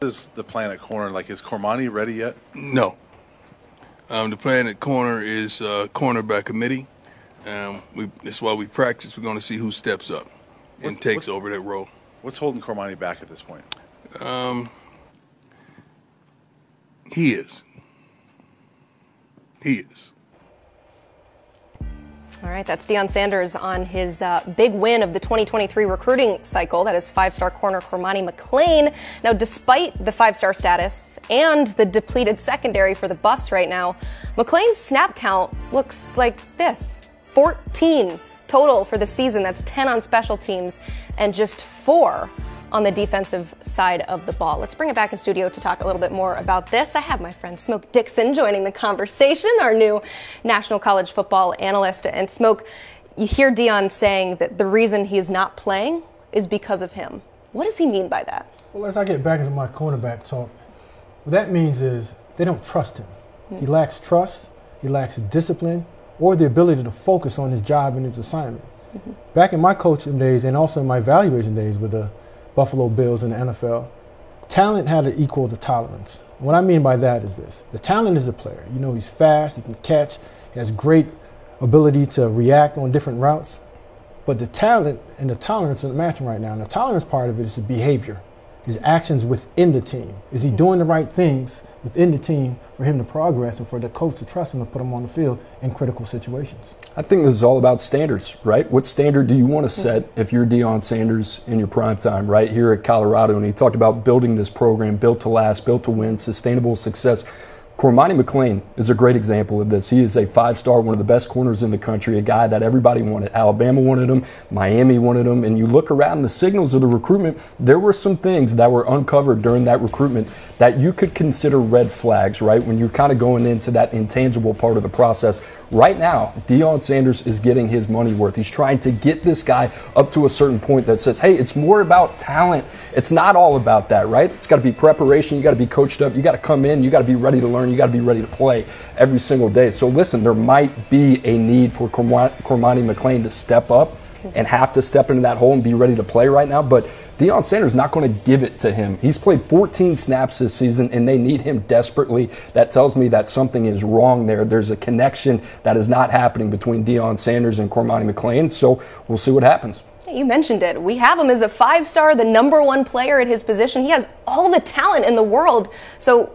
Is the plan at corner, like, is Cormani ready yet? No. The plan at corner is cornerback committee. That's why we practice. We're going to see who steps up and takes over that role. What's holding Cormani back at this point? He is. All right, that's Deon Sanders on his big win of the 2023 recruiting cycle. That is five-star corner Cormani McClain. Now, despite the five-star status and the depleted secondary for the Buffs right now, McClain's snap count looks like this. 14 total for the season. That's 10 on special teams and just 4 on the defensive side of the ball. Let's bring it back in studio to talk a little bit more about this. I have my friend Smoke Dixon joining the conversation, our new national college football analyst. And Smoke, you hear Deon saying that the reason he is not playing is because of him. What does he mean by that? Well, as I get back into my cornerback talk, what that means is they don't trust him. He lacks trust, he lacks discipline, or the ability to focus on his job and his assignment. Back in my coaching days and also in my evaluation days with the Buffalo Bills in the NFL, talent had to equal the tolerance. What I mean by that is this. The talent is a player. You know, he's fast, he can catch, he has great ability to react on different routes. But the talent and the tolerance are matching right now. And the tolerance part of it is the behavior, his actions within the team. Is he doing the right things within the team for him to progress and for the coach to trust him to put him on the field in critical situations? I think this is all about standards, right? What standard do you want to set if you're Deon Sanders in your prime time, right here at Colorado? And he talked about building this program, built to last, built to win, sustainable success. Cormani McClain is a great example of this. He is a five-star, one of the best corners in the country, a guy that everybody wanted. Alabama wanted him, Miami wanted him, and you look around the signals of the recruitment, there were some things that were uncovered during that recruitment that you could consider red flags, right, when you're kind of going into that intangible part of the process. Right now, Deon Sanders is getting his money worth. He's trying to get this guy up to a certain point that says, hey, it's more about talent. It's not all about that, right? It's got to be preparation. You got to be coached up. You got to come in. You got to be ready to learn. You got to be ready to play every single day. So listen, there might be a need for Cormani McClain to step up and have to step into that hole and be ready to play right now. But Deon Sanders not going to give it to him. He's played 14 snaps this season, and they need him desperately. That tells me that something is wrong there. There's a connection that is not happening between Deon Sanders and Cormani McClain, so we'll see what happens. You mentioned it. We have him as a five-star, the #1 player at his position. He has all the talent in the world. So,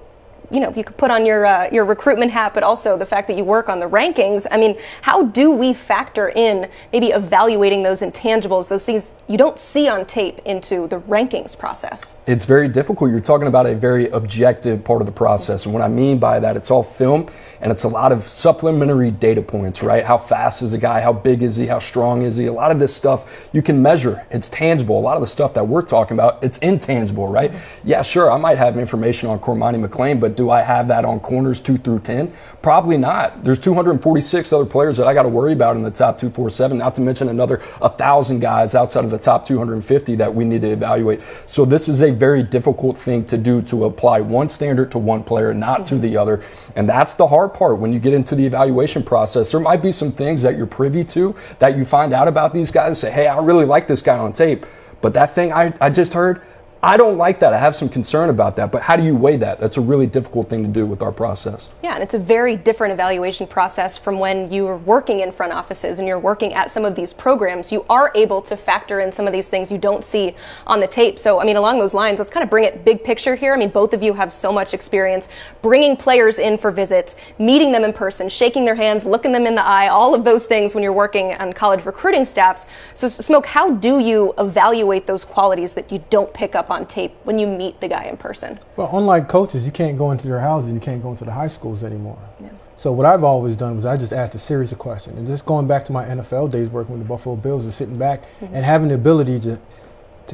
you know, you could put on your recruitment hat, but also the fact that you work on the rankings. I mean, how do we factor in maybe evaluating those intangibles, those things you don't see on tape, into the rankings process? It's very difficult. You're talking about a very objective part of the process. And what I mean by that, it's all film and it's a lot of supplementary data points, right? How fast is a guy? How big is he? How strong is he? A lot of this stuff you can measure. It's tangible. A lot of the stuff that we're talking about, it's intangible, right? Yeah, sure, I might have information on Cormani McClain, but do I have that on corners 2 through 10? Probably not. There's 246 other players that I got to worry about in the top 247, not to mention another 1,000 guys outside of the top 250 that we need to evaluate. So this is a very difficult thing to do, to apply one standard to one player, not to the other. And that's the hard part when you get into the evaluation process. There might be some things that you're privy to that you find out about these guys and say, hey, I really like this guy on tape, but that thing I just heard, I don't like that. I have some concern about that. But how do you weigh that? That's a really difficult thing to do with our process. Yeah, and it's a very different evaluation process from when you're working in front offices and you're working at some of these programs. You are able to factor in some of these things you don't see on the tape. So, I mean, along those lines, let's kind of bring it big picture here. I mean, both of you have so much experience bringing players in for visits, meeting them in person, shaking their hands, looking them in the eye, all of those things when you're working on college recruiting staffs. So, Smoke, how do you evaluate those qualities that you don't pick up on tape when you meet the guy in person? Well, unlike coaches, you can't go into their houses, you can't go into the high schools anymore. Yeah. So what I've always done was I just asked a series of questions. And just going back to my NFL days working with the Buffalo Bills and sitting back and having the ability to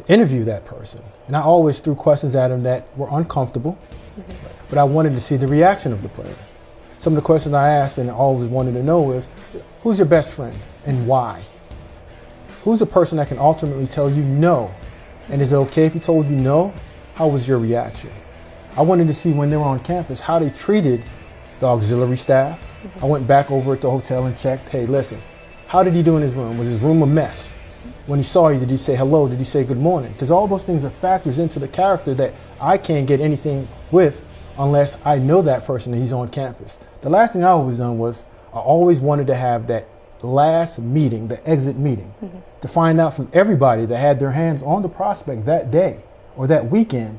interview that person. And I always threw questions at him that were uncomfortable, but I wanted to see the reaction of the player. Some of the questions I asked and I always wanted to know is, who's your best friend and why? Who's the person that can ultimately tell you no? And is it okay if he told you no? How was your reaction? I wanted to see when they were on campus how they treated the auxiliary staff. I went back over at the hotel and checked, hey, listen, how did he do in his room? Was his room a mess? When he saw you, did he say hello? Did he say good morning? Because all those things are factors into the character that I can't get anything with unless I know that person and he's on campus. The last thing I always done was I always wanted to have that last meeting, the exit meeting, to find out from everybody that had their hands on the prospect that day or that weekend,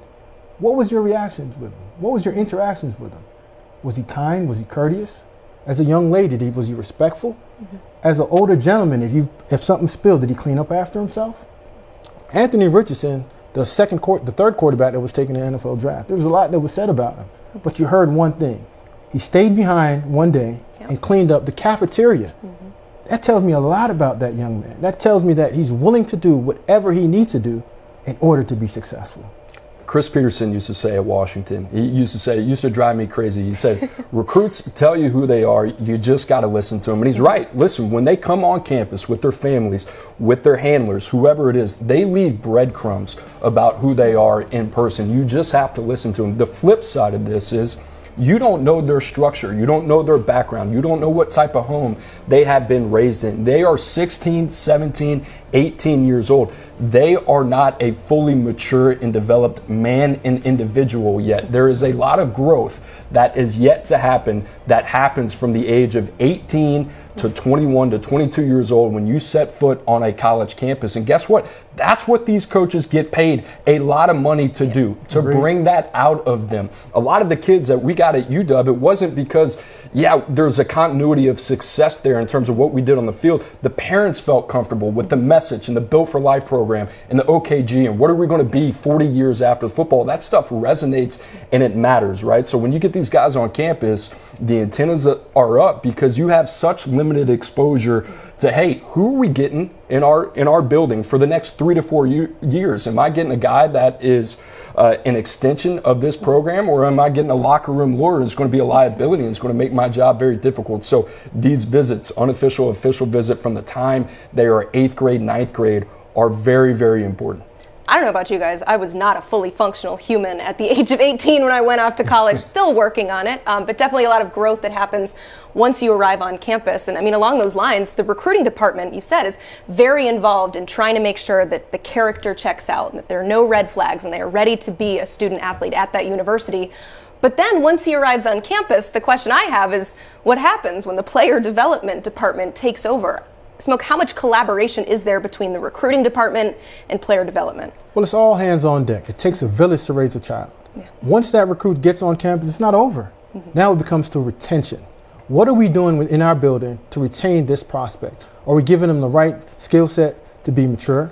what was your reactions with him? What was your interactions with him? Was he kind? Was he courteous? As a young lady, was he respectful? As an older gentleman, if something spilled, did he clean up after himself? Anthony Richardson, the third quarterback that was taken in the NFL draft, there was a lot that was said about him, but you heard one thing. He stayed behind one day and cleaned up the cafeteria. That tells me a lot about that young man. That tells me that he's willing to do whatever he needs to do in order to be successful. Chris Peterson used to say at Washington, it used to drive me crazy. He said, recruits tell you who they are, you just got to listen to them. And he's right. Listen, when they come on campus with their families, with their handlers, whoever it is, they leave breadcrumbs about who they are in person. You just have to listen to them. The flip side of this is, you don't know their structure. You don't know their background. You don't know what type of home they have been raised in. They are 16, 17, 18 years old. They are not a fully mature and developed man and individual yet. There is a lot of growth that is yet to happen that happens from the age of 18 to 21 to 22 years old when you set foot on a college campus. And guess what? That's what these coaches get paid a lot of money to do, to bring that out of them. A lot of the kids that we got at UW, it wasn't because, there's a continuity of success there in terms of what we did on the field. The parents felt comfortable with the message and the Built for Life program and the OKG and what are we going to be 40 years after football. That stuff resonates and it matters, right? So when you get these guys on campus, the antennas are up because you have such limited exposure to, hey, who are we getting in our building for the next 3 to 4 years? Am I getting a guy that is an extension of this program, or am I getting a locker room lawyer that's going to be a liability and it's going to make my job very difficult? So these visits, unofficial, official visit from the time they are 8th grade, 9th grade, are very, very important. I don't know about you guys. I was not a fully functional human at the age of 18 when I went off to college, still working on it, but definitely a lot of growth that happens once you arrive on campus. And I mean, along those lines, the recruiting department, you said, is very involved in trying to make sure that the character checks out and that there are no red flags and they are ready to be a student athlete at that university. But then once he arrives on campus, the question I have is what happens when the player development department takes over? Smoke, how much collaboration is there between the recruiting department and player development? Well, it's all hands on deck. It takes a village to raise a child. Once that recruit gets on campus, it's not over. Now it becomes to retention. What are we doing in our building to retain this prospect? Are we giving them the right skill set to be mature,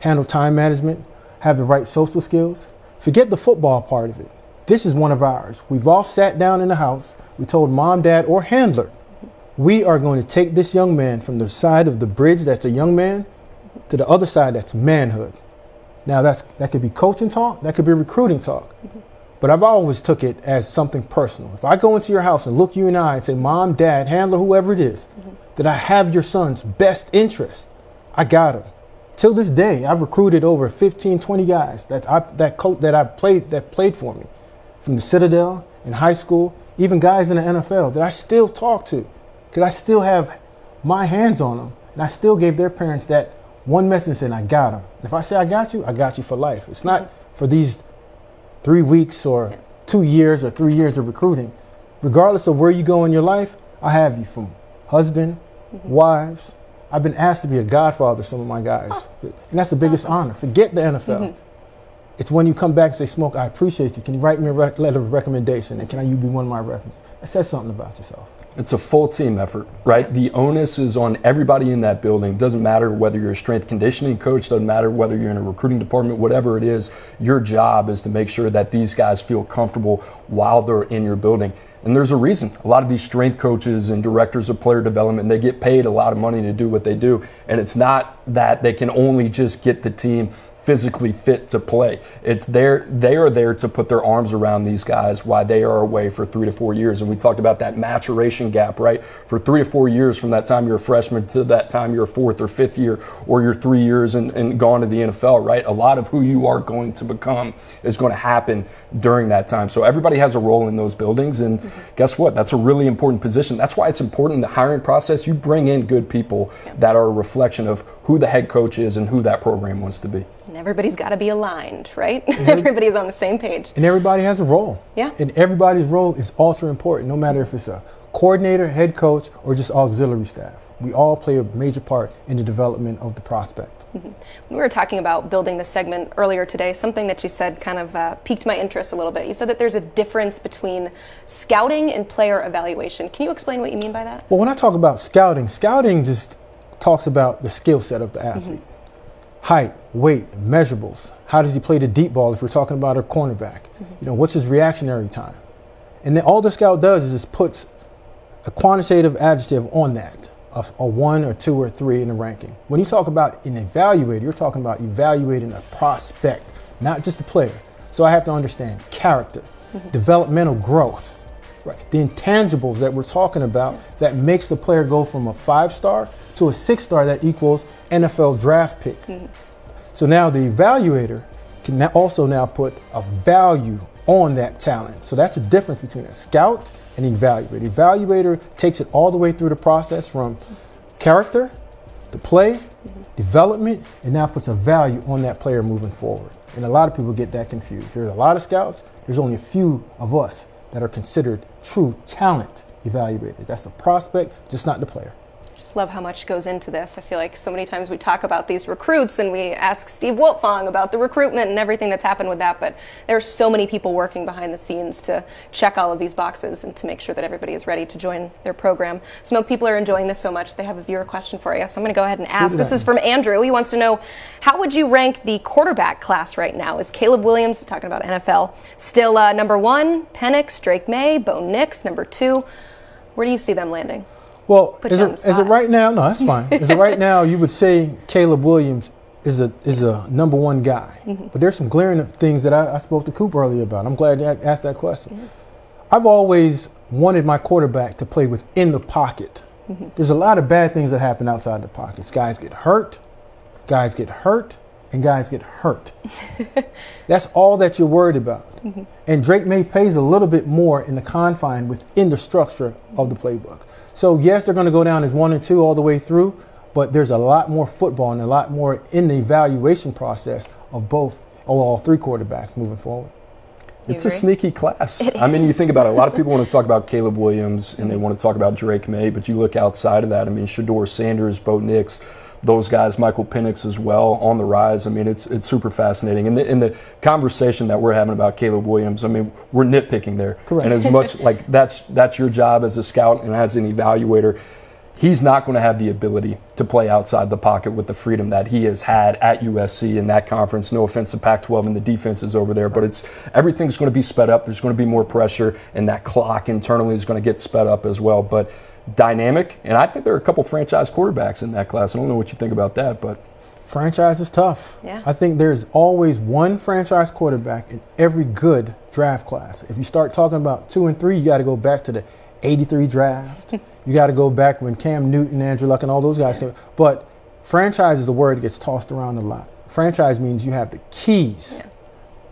handle time management, have the right social skills? Forget the football part of it. This is one of ours. We've all sat down in the house. We told mom, dad, or handler, we are going to take this young man from the side of the bridge that's a young man to the other side that's manhood. Now that could be coaching talk, that could be recruiting talk. But I've always took it as something personal. If I go into your house and look you in the eye and say, mom, dad, handler, whoever it is, that I have your son's best interest, I got him. Till this day, I've recruited over 15, 20 guys that played for me, from the Citadel in high school, even guys in the NFL that I still talk to. Because I still have my hands on them, and I still gave their parents that one message saying, I got them. And if I say I got you for life. It's not for these 3 weeks or 2 years or 3 years of recruiting. Regardless of where you go in your life, I have you from husband, wives. I've been asked to be a godfather to some of my guys. And that's the biggest honor. Forget the NFL. It's when you come back and say, Smoke, I appreciate you. Can you write me a letter of recommendation? And can you be one of my references? That says something about yourself. It's a full team effort, right? The onus is on everybody in that building. It doesn't matter whether you're a strength conditioning coach, doesn't matter whether you're in a recruiting department, whatever it is, your job is to make sure that these guys feel comfortable while they're in your building. And there's a reason. A lot of these strength coaches and directors of player development, they get paid a lot of money to do what they do. And it's not that they can only just get the team physically fit to play. They are there to put their arms around these guys while they are away for 3 to 4 years. And we talked about that maturation gap, right? For 3 to 4 years from that time you're a freshman to that time you're a 4th or 5th year, or you're 3 years and gone to the NFL, right? A lot of who you are going to become is going to happen during that time. So everybody has a role in those buildings, and guess what? That's a really important position. That's why it's important in the hiring process. You bring in good people that are a reflection of who the head coach is and who that program wants to be. And everybody's got to be aligned, right? Everybody's on the same page. And everybody has a role. Yeah. And everybody's role is ultra important, no matter if it's a coordinator, head coach, or just auxiliary staff. We all play a major part in the development of the prospect. When we were talking about building the segment earlier today, something that you said kind of piqued my interest a little bit. You said that there's a difference between scouting and player evaluation. Can you explain what you mean by that? Well, when I talk about scouting, scouting just talks about the skill set of the athlete. Height, weight, measurables. How does he play the deep ball if we're talking about a cornerback? You know, what's his reactionary time? And then all the scout does is just puts a quantitative adjective on that, a 1 or 2 or 3 in the ranking. When you talk about an evaluator, you're talking about evaluating a prospect, not just a player. So I have to understand character, developmental growth, right? The intangibles that we're talking about that makes the player go from a 5-star to a 6-star that equals NFL draft pick. So now the evaluator can also now put a value on that talent. So that's a difference between a scout and evaluator. The evaluator takes it all the way through the process from character to play, development, and now puts a value on that player moving forward. And a lot of people get that confused. There's a lot of scouts. There's only a few of us that are considered true talent evaluators. That's the prospect, just not the player. Just love how much goes into this. I feel like so many times we talk about these recruits and we ask Steve Wiltfong about the recruitment and everything that's happened with that, but there are so many people working behind the scenes to check all of these boxes and to make sure that everybody is ready to join their program. Smoke, people are enjoying this so much. They have a viewer question for you, so I'm going to go ahead and ask. This is from Andrew. He wants to know, how would you rank the quarterback class right now? Is Caleb Williams, talking about NFL, still number 1, Penix, Drake May, Bo Nix, number 2? Where do you see them landing? Well, as it right now, no, that's fine. As it right now, you would say Caleb Williams is a number 1 guy. But there's some glaring things that I spoke to Coop earlier about. I'm glad you asked that question. I've always wanted my quarterback to play within the pocket. There's a lot of bad things that happen outside the pockets. Guys get hurt, and guys get hurt. That's all that you're worried about. And Drake May pays a little bit more in the confine within the structure of the playbook. So yes, they're going to go down as 1 and 2 all the way through, but there's a lot more football and a lot more in the evaluation process of all 3 quarterbacks moving forward. It's a sneaky class. I mean, you think about it, a lot of people want to talk about Caleb Williams and they want to talk about Drake May, but you look outside of that. I mean, Shedeur Sanders, Bo Nix, those guys, Michael Penix as well, on the rise. I mean, it's super fascinating. And in the conversation that we're having about Caleb Williams, I mean, we're nitpicking there. Correct. And as much like that's your job as a scout and as an evaluator, he's not going to have the ability to play outside the pocket with the freedom that he has had at USC in that conference. No offense to Pac-12 and the defenses over there, but everything's going to be sped up. There's going to be more pressure, and that clock internally is going to get sped up as well. But dynamic, and I think there are a couple franchise quarterbacks in that class. I don't know what you think about that, but franchise is tough. Yeah. I think there's always one franchise quarterback in every good draft class. If you start talking about 2 and 3, you got to go back to the '83 draft. You got to go back when Cam Newton, Andrew Luck, and all those guys came. But franchise is a word that gets tossed around a lot. Franchise means you have the keys,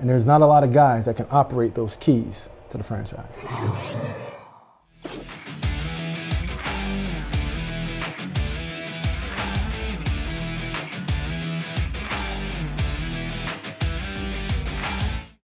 and there's not a lot of guys that can operate those keys to the franchise.